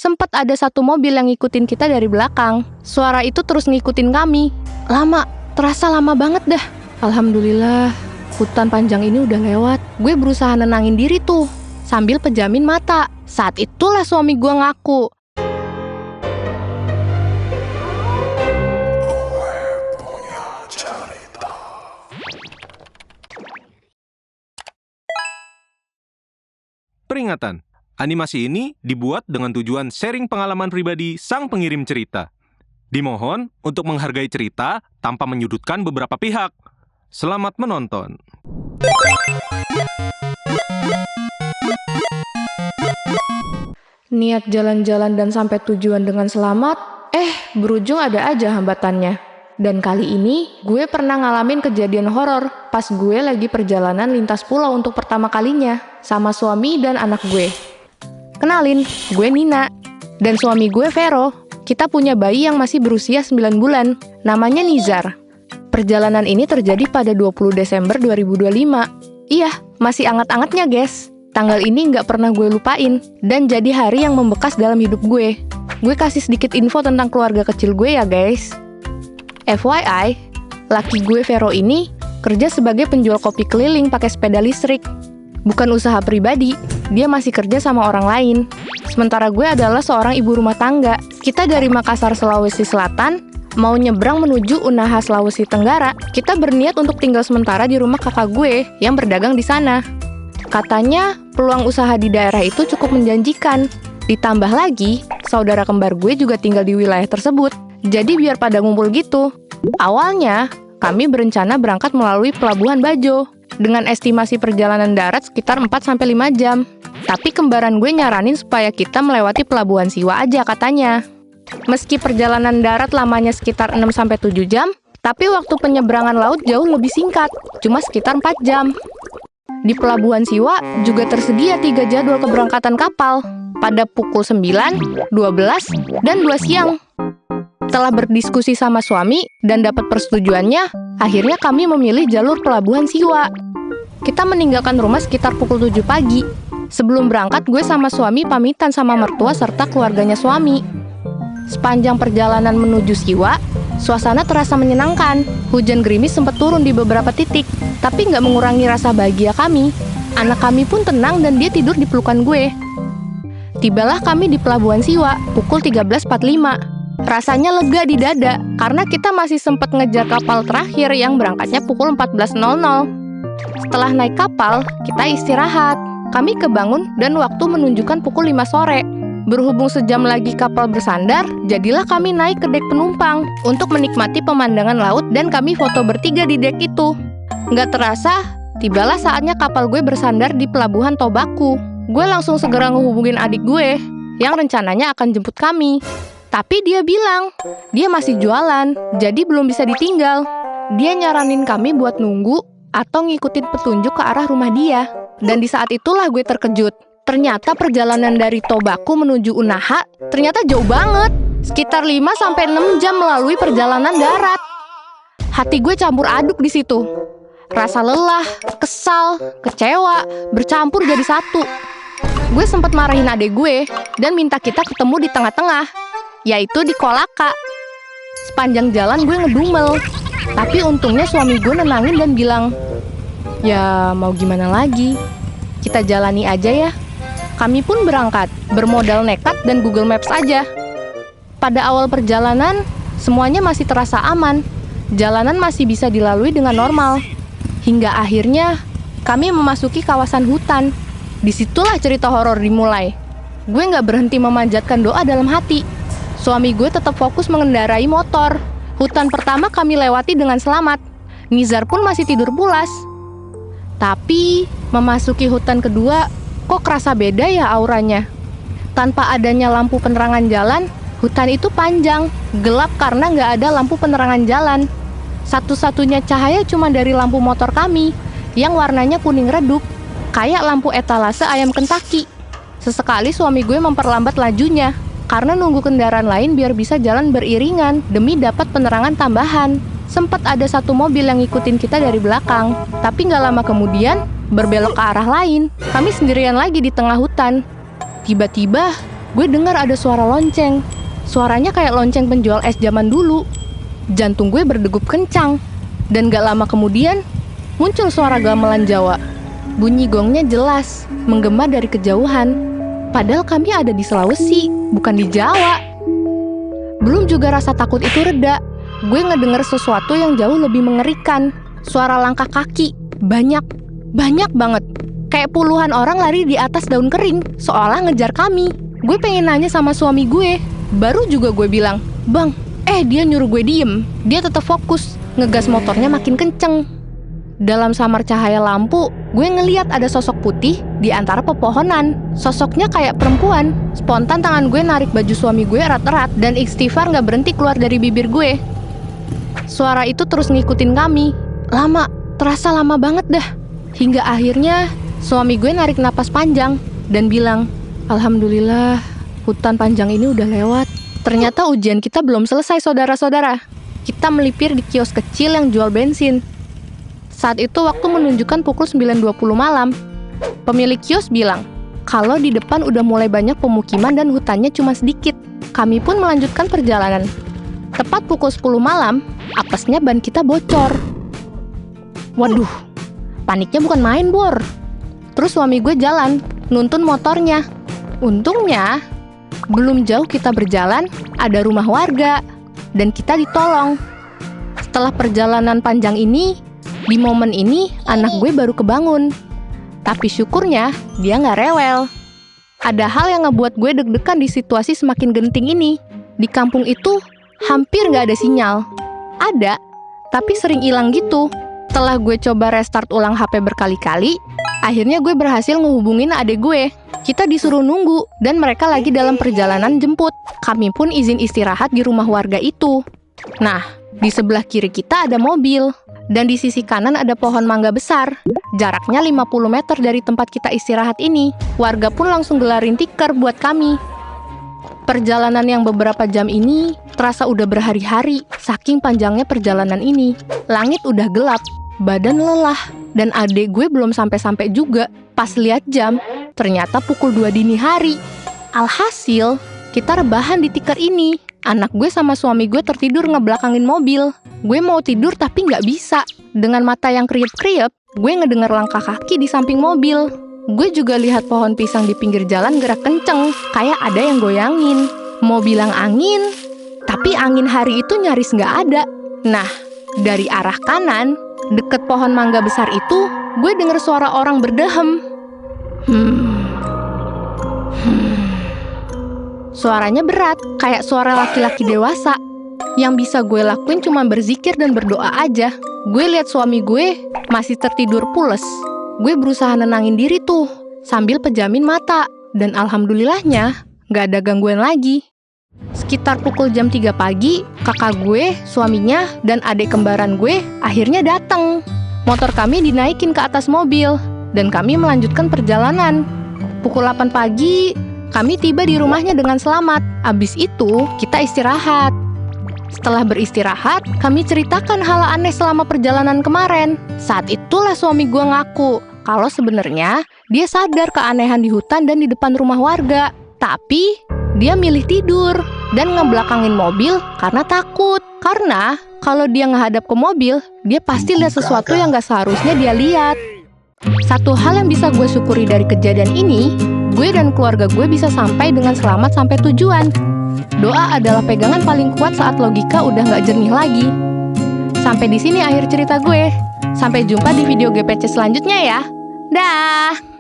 Sempat ada satu mobil yang ngikutin kita dari belakang. Suara itu terus ngikutin kami. Terasa lama banget dah. Alhamdulillah, hutan panjang ini udah lewat. Gue berusaha nenangin diri tuh, sambil pejamin mata. Saat itulah suami gue ngaku. Peringatan, animasi ini dibuat dengan tujuan sharing pengalaman pribadi sang pengirim cerita. Dimohon untuk menghargai cerita tanpa menyudutkan beberapa pihak. Selamat menonton. Niat jalan-jalan dan sampai tujuan dengan selamat, berujung ada aja hambatannya. Dan kali ini, gue pernah ngalamin kejadian horor pas gue lagi perjalanan lintas pulau untuk pertama kalinya sama suami dan anak gue. Kenalin, gue Nina. Dan suami gue Vero. Kita punya bayi yang masih berusia 9 bulan, namanya Nizar. Perjalanan ini terjadi pada 20 Desember 2025. Iya, masih anget-angetnya guys. Tanggal ini nggak pernah gue lupain, dan jadi hari yang membekas dalam hidup gue. Gue kasih sedikit info tentang keluarga kecil gue ya guys. FYI, laki gue Vero ini kerja sebagai penjual kopi keliling pakai sepeda listrik. Bukan usaha pribadi, dia masih kerja sama orang lain. Sementara gue adalah seorang ibu rumah tangga. Kita dari Makassar, Sulawesi Selatan, mau nyebrang menuju Unaha, Sulawesi Tenggara. Kita berniat untuk tinggal sementara di rumah kakak gue yang berdagang di sana. Katanya, peluang usaha di daerah itu cukup menjanjikan. Ditambah lagi, saudara kembar gue juga tinggal di wilayah tersebut. Jadi biar pada ngumpul gitu. Awalnya, kami berencana berangkat melalui Pelabuhan Bajo dengan estimasi perjalanan darat sekitar 4-5 jam. Tapi kembaran gue nyaranin supaya kita melewati Pelabuhan Siwa aja katanya. Meski perjalanan darat lamanya sekitar 6-7 jam, tapi waktu penyeberangan laut jauh lebih singkat, cuma sekitar 4 jam. Di Pelabuhan Siwa juga tersedia 3 jadwal keberangkatan kapal pada pukul 9, 12, dan 2 siang. Setelah berdiskusi sama suami dan dapat persetujuannya, akhirnya kami memilih jalur Pelabuhan Siwa. Kita meninggalkan rumah sekitar pukul 7 pagi. Sebelum berangkat, gue sama suami pamitan sama mertua serta keluarganya suami. Sepanjang perjalanan menuju Siwa, suasana terasa menyenangkan. Hujan gerimis sempat turun di beberapa titik, tapi nggak mengurangi rasa bahagia kami. Anak kami pun tenang dan dia tidur di pelukan gue. Tibalah kami di Pelabuhan Siwa pukul 13.45. Rasanya lega di dada, karena kita masih sempat ngejar kapal terakhir yang berangkatnya pukul 14.00. Setelah naik kapal, kita istirahat. Kami kebangun dan waktu menunjukkan pukul 5 sore. Berhubung sejam lagi kapal bersandar, jadilah kami naik ke dek penumpang untuk menikmati pemandangan laut dan kami foto bertiga di dek itu. Nggak terasa, tibalah saatnya kapal gue bersandar di Pelabuhan Tobaku. Gue langsung segera ngehubungin adik gue yang rencananya akan jemput kami. Tapi dia bilang, dia masih jualan, jadi belum bisa ditinggal. Dia nyaranin kami buat nunggu atau ngikutin petunjuk ke arah rumah dia. Dan di saat itulah gue terkejut. Ternyata perjalanan dari Tobaku menuju Unaha ternyata jauh banget. Sekitar 5-6 jam melalui perjalanan darat. Hati gue campur aduk di situ. Rasa lelah, kesal, kecewa, bercampur jadi satu. Gue sempat marahin adek gue dan minta kita ketemu di tengah-tengah, yaitu di Kolaka. Sepanjang jalan gue ngedumel, tapi untungnya suami gue nenangin dan bilang, "Ya mau gimana lagi, kita jalani aja ya." Kami pun berangkat, bermodal nekat dan Google Maps aja. Pada awal perjalanan, semuanya masih terasa aman. Jalanan masih bisa dilalui dengan normal. Hingga akhirnya, kami memasuki kawasan hutan. Disitulah cerita horor dimulai. Gue nggak berhenti memanjatkan doa dalam hati. Suami gue tetap fokus mengendarai motor. Hutan pertama kami lewati dengan selamat. Nizar pun masih tidur pulas. Tapi, memasuki hutan kedua, kok kerasa beda ya auranya. Tanpa adanya lampu penerangan jalan, hutan itu panjang, gelap karena nggak ada lampu penerangan jalan. Satu-satunya cahaya cuma dari lampu motor kami, yang warnanya kuning redup, kayak lampu etalase ayam Kentucky. Sesekali suami gue memperlambat lajunya, karena nunggu kendaraan lain biar bisa jalan beriringan demi dapat penerangan tambahan. Sempat ada satu mobil yang ngikutin kita dari belakang, tapi nggak lama kemudian berbelok ke arah lain. Kami sendirian lagi di tengah hutan. Tiba-tiba gue dengar ada suara lonceng. Suaranya kayak lonceng penjual es zaman dulu. Jantung gue berdegup kencang. Dan gak lama kemudian, muncul suara gamelan Jawa. Bunyi gongnya jelas, menggema dari kejauhan. Padahal kami ada di Sulawesi, bukan di Jawa. Belum juga rasa takut itu reda, gue ngedenger sesuatu yang jauh lebih mengerikan. Suara langkah kaki, banyak banget. Kayak puluhan orang lari di atas daun kering, seolah ngejar kami. Gue pengen nanya sama suami gue. Baru juga gue bilang, "Bang, dia nyuruh gue diem." Dia tetap fokus, ngegas motornya makin kenceng. Dalam samar cahaya lampu, gue ngeliat ada sosok putih di antara pepohonan. Sosoknya kayak perempuan. Spontan tangan gue narik baju suami gue erat-erat, dan istighfar gak berhenti keluar dari bibir gue. Suara itu terus ngikutin kami. Lama, terasa lama banget dah. Hingga akhirnya, suami gue narik napas panjang dan bilang, "Alhamdulillah, hutan panjang ini udah lewat." Ternyata ujian kita belum selesai, saudara-saudara. Kita melipir di kios kecil yang jual bensin. Saat itu waktu menunjukkan pukul 9.20 malam. Pemilik kios bilang, kalau di depan udah mulai banyak pemukiman dan hutannya cuma sedikit. Kami pun melanjutkan perjalanan. Tepat pukul 10 malam, apesnya ban kita bocor. Waduh, paniknya bukan main, Bor. Terus suami gue jalan, nuntun motornya. Untungnya, belum jauh kita berjalan, ada rumah warga, dan kita ditolong. Setelah perjalanan panjang ini, di momen ini anak gue baru kebangun. Tapi syukurnya, dia nggak rewel. Ada hal yang ngebuat gue deg-degan di situasi semakin genting ini. Di kampung itu, hampir nggak ada sinyal. Ada, tapi sering hilang gitu. Setelah gue coba restart ulang HP berkali-kali, akhirnya gue berhasil ngehubungin adik gue. Kita disuruh nunggu, dan mereka lagi dalam perjalanan jemput. Kami pun izin istirahat di rumah warga itu. Nah, di sebelah kiri kita ada mobil, dan di sisi kanan ada pohon mangga besar. Jaraknya 50 meter dari tempat kita istirahat ini. Warga pun langsung gelarin tikar buat kami. Perjalanan yang beberapa jam ini terasa udah berhari-hari, saking panjangnya perjalanan ini. Langit udah gelap, badan lelah, dan adik gue belum sampai-sampai juga. Pas lihat jam, ternyata pukul 2 dini hari. Alhasil, kita rebahan di tikar ini. Anak gue sama suami gue tertidur ngebelakangin mobil. Gue mau tidur tapi nggak bisa. Dengan mata yang kriep-kriep, gue ngedenger langkah kaki di samping mobil. Gue juga lihat pohon pisang di pinggir jalan gerak kenceng, kayak ada yang goyangin. Mau bilang angin, tapi angin hari itu nyaris nggak ada. Nah, dari arah kanan, deket pohon mangga besar itu, gue denger suara orang berdehem. Suaranya berat, kayak suara laki-laki dewasa. Yang bisa gue lakuin cuma berzikir dan berdoa aja. Gue lihat suami gue masih tertidur pules. Gue berusaha nenangin diri tuh, sambil pejamin mata. Dan alhamdulillahnya, gak ada gangguan lagi. Sekitar pukul jam 3 pagi, kakak gue, suaminya, dan adik kembaran gue akhirnya datang. Motor kami dinaikin ke atas mobil, dan kami melanjutkan perjalanan. Pukul 8 pagi, kami tiba di rumahnya dengan selamat. Abis itu, kita istirahat. Setelah beristirahat, kami ceritakan hal aneh selama perjalanan kemarin. Saat itulah suami gue ngaku kalau sebenarnya dia sadar keanehan di hutan dan di depan rumah warga. Tapi, dia milih tidur dan ngebelakangin mobil karena takut. Karena, kalau dia ngehadap ke mobil, dia pasti lihat sesuatu yang gak seharusnya dia lihat. Satu hal yang bisa gue syukuri dari kejadian ini, gue dan keluarga gue bisa sampai dengan selamat sampai tujuan. Doa adalah pegangan paling kuat saat logika udah gak jernih lagi. Sampai di sini akhir cerita gue. Sampai jumpa di video GPC selanjutnya ya. Dah!